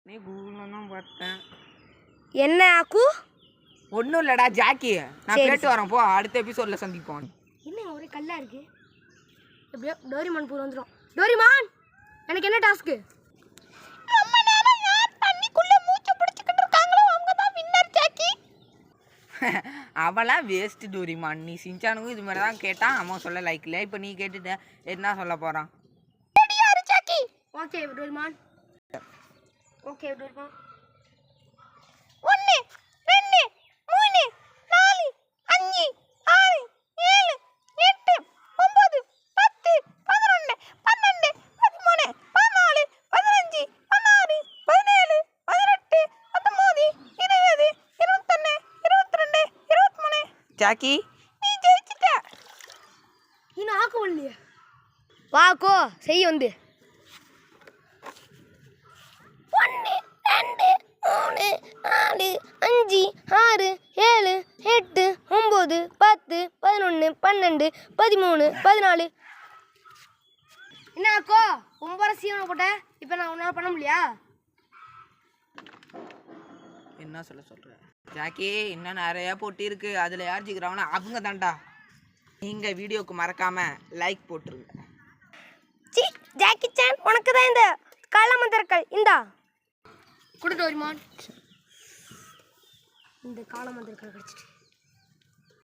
நீ கூகுள்ல தான் பார்த்தேன். என்ன ஆக்கு? ஒன்றும் இல்லடா ஜாக்கி, நான் கேட்டு வரேன் போ. அடுத்த எபிசோட்ல சந்திப்போம். என்ன ஒரே கல்லா இருக்கு? எப்படியோ டோரிமான் பூர் வந்துடும். டோரிமான், எனக்கு என்ன டாஸ்க்கு? ரொம்ப நேரம் யார் தண்ணிக்குள்ள மூச்சு பிடிச்சிக்கிட்டு இருக்காங்களோ அவங்க தான் வின்னர் ஜாக்கி. அவளாம் வேஸ்ட் டோரிமான். நீ சின்சானுக்கும் இது மாதிரி தான் கேட்டான், அவன் சொல்ல லைக் இல்லை. இப்போ நீ கேட்டுட்ட என்ன சொல்ல போகிறான்? Jackie okay Doraemon, okay Doraemon. 1 2 3 4 5 6 7 8 9 10 11 12 13 14 15 16 17 18 19 20 21 22 23. Jackie நீ ஜெயிச்சிட்ட. இன்னும் ஆக்கவில்லையே. வாக்கோ செய் வந்து 1 2 3 4 5 6 7 8 9 10 11 12 13 14. என்ன ஆக்கோ ரொம்ப சீவனை போட்ட? இப்போ நான் உன்னால பண்ண முடியா? என்ன சொல்ற ஜாக்கி? இன்னும் நிறைய போட்டி இருக்கு, அதில் யார் ஜெயிக்கிறாங்கன்னா அவங்க தான்டா. நீங்கள் வீடியோக்கு மறக்காம லைக் போட்டுருங்க. ஜாக்கி சான், உனக்கு தான் இந்த காலமந்திரக்கல். இந்தா குடு டோரிமான். இந்த காலமந்திரக்கல் கிடைச்சிட்டு